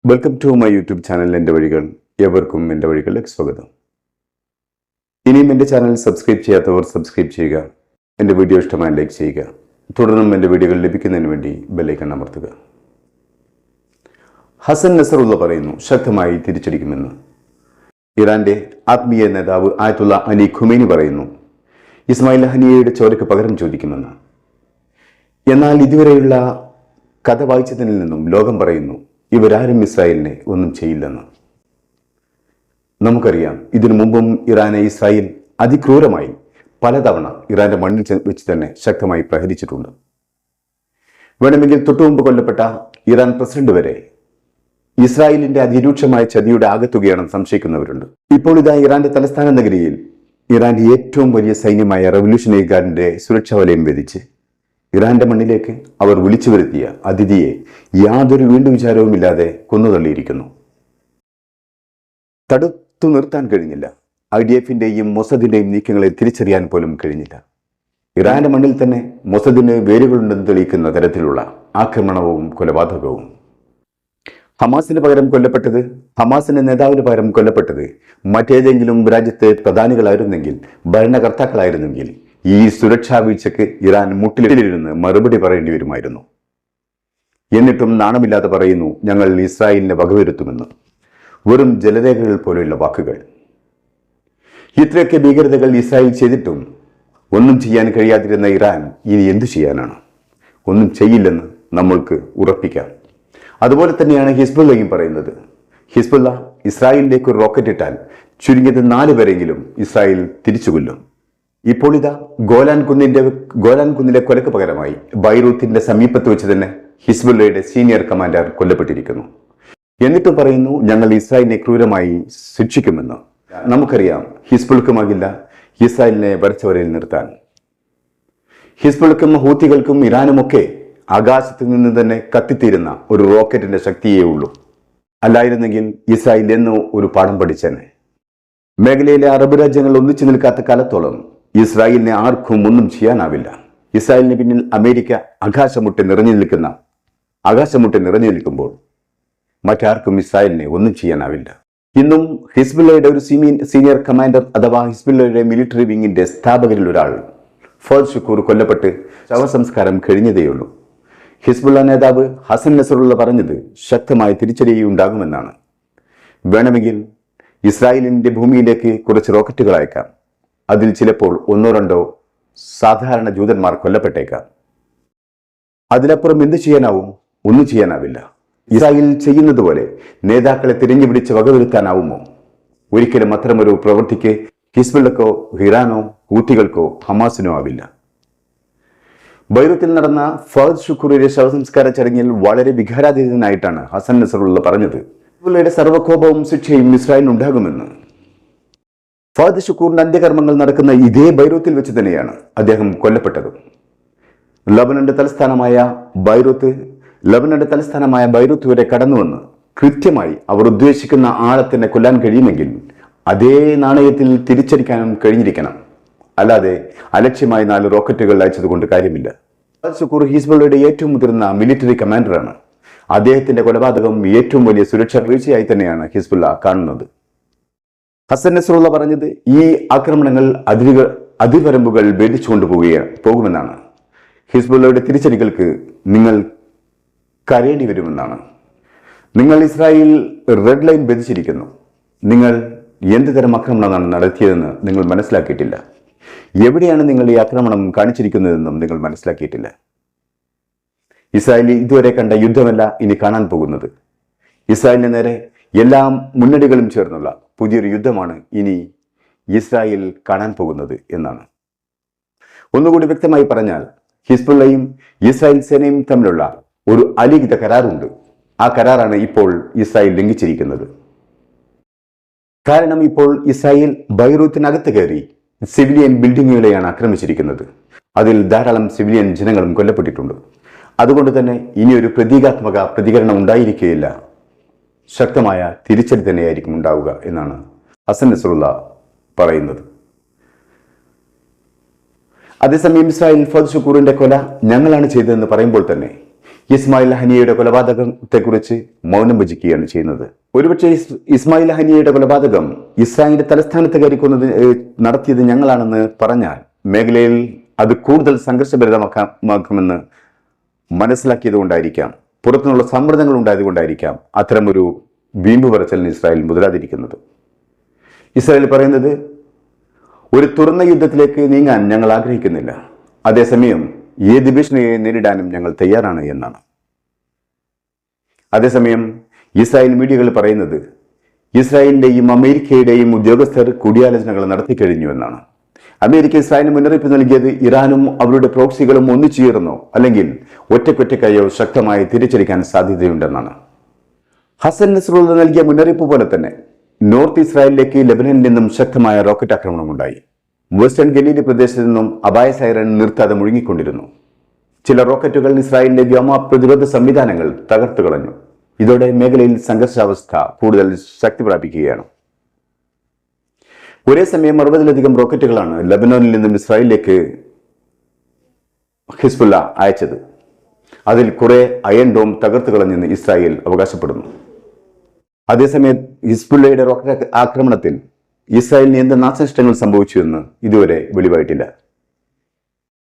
Welcome to my YouTube channel എൻ്റെ വഴികൾ. ഏവർക്കും എൻ്റെ വഴികളിലേക്ക് സ്വാഗതം. ഇനിയും എൻ്റെ ചാനൽ സബ്സ്ക്രൈബ് ചെയ്യാത്തവർ സബ്സ്ക്രൈബ് ചെയ്യുക. എൻ്റെ വീഡിയോ ഇഷ്ടമായി ലൈക്ക് ചെയ്യുക. തുടർന്നും എൻ്റെ വീഡിയോകൾ ലഭിക്കുന്നതിന് വേണ്ടി ബെല്ലൈക്കൺ അമർത്തുക. ഹസൻ നസറുള്ള പറയുന്നു, ശക്തമായി തിരിച്ചടിക്കുമെന്ന്. ഇറാന്റെ ആത്മീയ നേതാവ് ആയത്തുള്ള അലി ഖുമൈനി പറയുന്നു, ഇസ്മായിൽ ഹനിയയുടെ ചോരയ്ക്ക് പകരം ചോദിക്കുമെന്ന്. എന്നാൽ ഇതുവരെയുള്ള കഥ വായിച്ചതിൽ നിന്നും ലോകം പറയുന്നു, ഇവരാരും ഇസ്രായേലിനെ ഒന്നും ചെയ്യില്ലെന്ന്. നമുക്കറിയാം, ഇതിനു മുമ്പും ഇറാനെ ഇസ്രായേൽ അതിക്രൂരമായി പലതവണ ഇറാന്റെ മണ്ണിൽ വെച്ച് തന്നെ ശക്തമായി പ്രഹരിച്ചിട്ടുണ്ട്. വേണമെങ്കിൽ തൊട്ടുമുമ്പ് കൊല്ലപ്പെട്ട ഇറാൻ പ്രസിഡന്റ് വരെ ഇസ്രായേലിന്റെ അതിരൂക്ഷമായ ചതിയുടെ ആകത്തുകയാണെന്ന് സംശയിക്കുന്നവരുണ്ട്. ഇപ്പോൾ ഇതാ ഇറാന്റെ തലസ്ഥാന നഗരിയിൽ ഇറാന്റെ ഏറ്റവും വലിയ സൈന്യമായ റവല്യൂഷണറി ഗാർഡിന്റെ സുരക്ഷാ വലയം വേദിച്ച് ഇറാന്റെ മണ്ണിലേക്ക് അവർ വിളിച്ചു വരുത്തിയ അതിഥിയെ യാതൊരു വീണ്ടുവിചാരവുമില്ലാതെ കൊന്നുതള്ളിയിരിക്കുന്നു. തടുത്തു നിർത്താൻ കഴിഞ്ഞില്ല. IDF-ന്റെയും മൊസദിന്റെയും നീക്കങ്ങളെ തിരിച്ചറിയാൻ പോലും കഴിഞ്ഞില്ല. ഇറാന്റെ മണ്ണിൽ തന്നെ മൊസദിന് വേരുകളുണ്ടെന്ന് തെളിയിക്കുന്ന തരത്തിലുള്ള ആക്രമണവും കൊലപാതകവും. ഹമാസിന് പകരം കൊല്ലപ്പെട്ടത്, ഹമാസിന്റെ നേതാവിന് പകരം കൊല്ലപ്പെട്ടത് മറ്റേതെങ്കിലും രാജ്യത്തെ പ്രധാനികളായിരുന്നെങ്കിൽ, ഭരണകർത്താക്കളായിരുന്നെങ്കിൽ ഈ സുരക്ഷാ വീഴ്ചയ്ക്ക് ഇറാൻ മുട്ടിലിരുന്ന് മറുപടി പറയേണ്ടി വരുമായിരുന്നു. എന്നിട്ടും നാണമില്ലാതെ പറയുന്നു, ഞങ്ങൾ ഇസ്രായേലിനെ വകവരുത്തുമെന്ന്. വെറും ജലരേഖകൾ പോലെയുള്ള വാക്കുകൾ. ഇത്രയൊക്കെ ഭീകരതകൾ ഇസ്രായേൽ ചെയ്തിട്ടും ഒന്നും ചെയ്യാൻ കഴിയാതിരുന്ന ഇറാൻ ഇനി എന്തു ചെയ്യാനാണ്? ഒന്നും ചെയ്യില്ലെന്ന് നമ്മൾക്ക് ഉറപ്പിക്കാം. അതുപോലെ തന്നെയാണ് ഹിസ്ബുള്ളയും പറയുന്നത്. ഹിസ്ബുള്ള ഇസ്രായേലിലേക്ക് ഒരു റോക്കറ്റ് ഇട്ടാൽ ചുരുങ്ങിയത് 4 പേരെങ്കിലും ഇസ്രായേൽ തിരിച്ചു കൊല്ലും. ഇപ്പോൾ ഇതാ ഗോലാൻ കുന്നിലെ കൊലക്ക് പകരമായി ബൈറൂത്തിന്റെ സമീപത്ത് വെച്ച് തന്നെ ഹിസ്ബുള്ളയുടെ സീനിയർ കമാൻഡർ കൊല്ലപ്പെട്ടിരിക്കുന്നു. എന്നിട്ടും പറയുന്നു, ഞങ്ങൾ ഇസ്രായേലിനെ ക്രൂരമായി ശിക്ഷിക്കുമെന്ന്. നമുക്കറിയാം, ഹിസ്ബുൾക്കുമാകില്ല ഇസ്രായേലിനെ വരച്ചവരയിൽ നിർത്താൻ. ഹിസ്ബുൾക്കും ഹൂത്തികൾക്കും ഇറാനുമൊക്കെ ആകാശത്ത് നിന്ന് തന്നെ കത്തിത്തീരുന്ന ഒരു റോക്കറ്റിന്റെ ശക്തിയേ ഉള്ളൂ. അല്ലായിരുന്നെങ്കിൽ ഇസ്രായേൽ എന്നോ ഒരു പാഠം പഠിച്ചേനെ. മേഖലയിലെ അറബ് രാജ്യങ്ങൾ ഒന്നിച്ചു നിൽക്കാത്ത കാലത്തോളം ഇസ്രായേലിനെ ആർക്കും ഒന്നും ചെയ്യാനാവില്ല. ഇസ്രായേലിന് പിന്നിൽ അമേരിക്ക ആകാശമുട്ടെ നിറഞ്ഞു നിൽക്കുമ്പോൾ മറ്റാർക്കും ഇസ്രായേലിനെ ഒന്നും ചെയ്യാനാവില്ല. ഇന്നും ഹിസ്ബുള്ളയുടെ ഒരു സീനിയർ കമാൻഡർ അഥവാ ഹിസ്ബുള്ളയുടെ മിലിറ്ററി വിങ്ങിന്റെ സ്ഥാപകരിൽ ഒരാൾ ഫൗദ് ഷുക്കൂർ കൊല്ലപ്പെട്ട് ശവസംസ്കാരം കഴിഞ്ഞതേയുള്ളൂ. ഹിസ്ബുള്ള നേതാവ് ഹസൻ നസറുള്ള പറഞ്ഞത് ശക്തമായ തിരിച്ചടിയുണ്ടാകുമെന്നാണ്. വേണമെങ്കിൽ ഇസ്രായേലിന്റെ ഭൂമിയിലേക്ക് കുറച്ച് റോക്കറ്റുകൾ അയക്കാം. അതിൽ ചിലപ്പോൾ 1-2 സാധാരണ ജൂതന്മാർ കൊല്ലപ്പെട്ടേക്കാം. അതിലപ്പുറം എന്ത് ചെയ്യാനാവും? ഒന്നും ചെയ്യാനാവില്ല. ഇസ്രായേൽ ചെയ്യുന്നത് പോലെ നേതാക്കളെ തിരഞ്ഞു പിടിച്ച് വകവരുത്താനാവുമോ? ഒരിക്കലും അത്തരമൊരു പ്രവൃത്തിക്ക് ഹിസ്ബുള്ളക്കോ ഇറാനോ ഹൂത്തികൾക്കോ ഹമാസിനോ ആവില്ല. ബൈറൂത്തിൽ നടന്ന ഫൗദ് ഷുക്കൂറിന്റെ ശവസംസ്കാര ചടങ്ങിൽ വളരെ വികാരാധീനനായിട്ടാണ് ഹസൻ നസറുള്ള പറഞ്ഞത്, ഹിസ്ബുള്ളയുടെ സർവ്വകോപവും ശിക്ഷയും ഇസ്രായേലിനുണ്ടാകുമെന്ന്. ഫൗദ് ഷുക്കൂറിന്റെ അന്ത്യകർമ്മങ്ങൾ നടക്കുന്ന ഇതേ ബൈറൂത്തിൽ വെച്ച് തന്നെയാണ് അദ്ദേഹം കൊല്ലപ്പെട്ടത്. ലബനന്റെ തലസ്ഥാനമായ ബൈറൂത്ത് വരെ കടന്നുവന്ന് കൃത്യമായി അവർ ഉദ്ദേശിക്കുന്ന ആളെ തന്നെ കൊല്ലാൻ കഴിയുമെങ്കിൽ അതേ നാണയത്തിൽ തിരിച്ചടിക്കാനും കഴിഞ്ഞിരിക്കണം. അല്ലാതെ അലക്ഷ്യമായി 4 റോക്കറ്റുകൾ അയച്ചതുകൊണ്ട് കാര്യമില്ല. ഫൗദ് ഷുക്കൂർ ഹിസ്ബുള്ളയുടെ ഏറ്റവും മുതിർന്ന മിലിറ്ററി കമാൻഡറാണ്. അദ്ദേഹത്തിന്റെ കൊലപാതകം ഏറ്റവും വലിയ സുരക്ഷാ വീഴ്ചയായി തന്നെയാണ് ഹിസ്ബുള്ള കാണുന്നത്. ഹസൻ നസറുള്ള പറഞ്ഞത്, ഈ ആക്രമണങ്ങൾ അതിർവരമ്പുകൾ ഭേദിച്ചുകൊണ്ട് പോകുമെന്നാണ്. ഹിസ്ബുള്ളയുടെ തിരിച്ചടികൾക്ക് നിങ്ങൾ കരയേണ്ടി വരുമെന്നാണ്. നിങ്ങൾ ഇസ്രായേൽ റെഡ് ലൈൻ ഭേദിച്ചിരിക്കുന്നു. നിങ്ങൾ എന്ത് തരം ആക്രമണമാണ് നടത്തിയതെന്ന് നിങ്ങൾ മനസ്സിലാക്കിയിട്ടില്ല. എവിടെയാണ് നിങ്ങൾ ഈ ആക്രമണം കാണിച്ചിരിക്കുന്നതെന്നും നിങ്ങൾ മനസ്സിലാക്കിയിട്ടില്ല. ഇസ്രായേൽ ഇതുവരെ കണ്ട യുദ്ധമല്ല ഇനി കാണാൻ പോകുന്നത്. ഇസ്രായേലിന് നേരെ എല്ലാ മുന്നണികളും ചേർന്നുള്ള പുതിയൊരു യുദ്ധമാണ് ഇനി ഇസ്രായേൽ കാണാൻ പോകുന്നത് എന്നാണ്. ഒന്നുകൂടി വ്യക്തമായി പറഞ്ഞാൽ, ഹിസ്ബുള്ളയും ഇസ്രായേൽ സേനയും തമ്മിലുള്ള ഒരു അലിഖിത കരാറുണ്ട്. ആ കരാറാണ് ഇപ്പോൾ ഇസ്രായേൽ ലംഘിച്ചിരിക്കുന്നത്. കാരണം ഇപ്പോൾ ഇസ്രായേൽ ബൈറൂത്തിനകത്ത് കയറി സിവിലിയൻ ബിൽഡിങ്ങുകളെയാണ് ആക്രമിച്ചിരിക്കുന്നത്. അതിൽ ധാരാളം സിവിലിയൻ ജനങ്ങളും കൊല്ലപ്പെട്ടിട്ടുണ്ട്. അതുകൊണ്ട് തന്നെ ഇനിയൊരു പ്രതീകാത്മക പ്രതികരണം ഉണ്ടായിരിക്കുകയില്ല. ശക്തമായ തിരിച്ചടി തന്നെയായിരിക്കും ഉണ്ടാവുക എന്നാണ് ഹസൻ നസറുള്ള പറയുന്നത്. അതേസമയം ഇസ്രായേൽ ഫൗദ് ഷുക്കൂറിന്റെ കൊല ഞങ്ങളാണ് ചെയ്തതെന്ന് പറയുമ്പോൾ തന്നെ ഇസ്മായിൽ ഹനിയയുടെ കൊലപാതകത്തെക്കുറിച്ച് മൗനം ഭജിക്കുകയാണ് ചെയ്യുന്നത്. ഒരുപക്ഷെ ഇസ്മായിൽ ഹനിയയുടെ കൊലപാതകം ഇസ്രായേലിന്റെ തലസ്ഥാനത്ത് കയറിക്കുന്നത് നടത്തിയത് ഞങ്ങളാണെന്ന് പറഞ്ഞാൽ മേഖലയിൽ അത് കൂടുതൽ സംഘർഷഭരിതമാക്കുമെന്ന് മനസ്സിലാക്കിയത് കൊണ്ടായിരിക്കാം, പുറത്തുനിന്നുള്ള സമ്മർദ്ദങ്ങൾ ഉണ്ടായതുകൊണ്ടായിരിക്കാം അത്തരമൊരു വീമ്പ് പറച്ചലിന് ഇസ്രായേൽ മുതിരാതിരിക്കുന്നത്. ഇസ്രായേൽ പറയുന്നത് ഒരു തുറന്ന യുദ്ധത്തിലേക്ക് നീങ്ങാൻ ഞങ്ങൾ ആഗ്രഹിക്കുന്നില്ല, അതേസമയം ഏത് ഭീഷണിയെ നേരിടാനും ഞങ്ങൾ തയ്യാറാണ് എന്നാണ്. അതേസമയം ഇസ്രായേൽ മീഡിയകൾ പറയുന്നത് ഇസ്രായേലിന്റെയും അമേരിക്കയുടെയും ഉദ്യോഗസ്ഥർ കൂടിയാലോചനകൾ നടത്തിക്കഴിഞ്ഞു എന്നാണ്. അമേരിക്ക ഇസ്രായേലിന് മുന്നറിയിപ്പ് നൽകിയത് ഇറാനും അവരുടെ പ്രോക്സികളും ഒന്നിച്ചു ചേർന്നോ അല്ലെങ്കിൽ ഒറ്റക്കൊറ്റക്കായോ ശക്തമായി തിരിച്ചടിക്കാൻ സാധ്യതയുണ്ടെന്നാണ്. ഹസൻ നസ്രുള്ള നൽകിയ മുന്നറിയിപ്പ് പോലെ തന്നെ നോർത്ത് ഇസ്രായേലിലേക്ക് ലെബനനിൽ നിന്നും ശക്തമായ റോക്കറ്റ് ആക്രമണമുണ്ടായി. വെസ്റ്റേൺ ഗലീലി പ്രദേശത്ത് നിന്നും അപായ സൈറൻ നിർത്താതെ മുഴുങ്ങിക്കൊണ്ടിരുന്നു. ചില റോക്കറ്റുകൾ ഇസ്രായേലിന്റെ വ്യോമ പ്രതിരോധ സംവിധാനങ്ങൾ തകർത്തു കളഞ്ഞു. ഇതോടെ മേഖലയിൽ സംഘർഷാവസ്ഥ കൂടുതൽ ശക്തി പ്രാപിക്കുകയാണ്. ഒരേ സമയം 60-ലധികം റോക്കറ്റുകളാണ് ലെബനോനിൽ നിന്നും ഇസ്രായേലിലേക്ക് ഹിസ്ബുള്ള അയച്ചത്. അതിൽ കുറെ അയൺ ഡോം തകർത്തു കളഞ്ഞെന്ന് ഇസ്രായേൽ അവകാശപ്പെടുന്നു. അതേസമയം ഹിസ്ബുള്ളയുടെ റോക്കറ്റ് ആക്രമണത്തിൽ ഇസ്രായേലിന് എന്ത് നാശനഷ്ടങ്ങൾ സംഭവിച്ചു എന്ന് ഇതുവരെ വെളിവായിട്ടില്ല.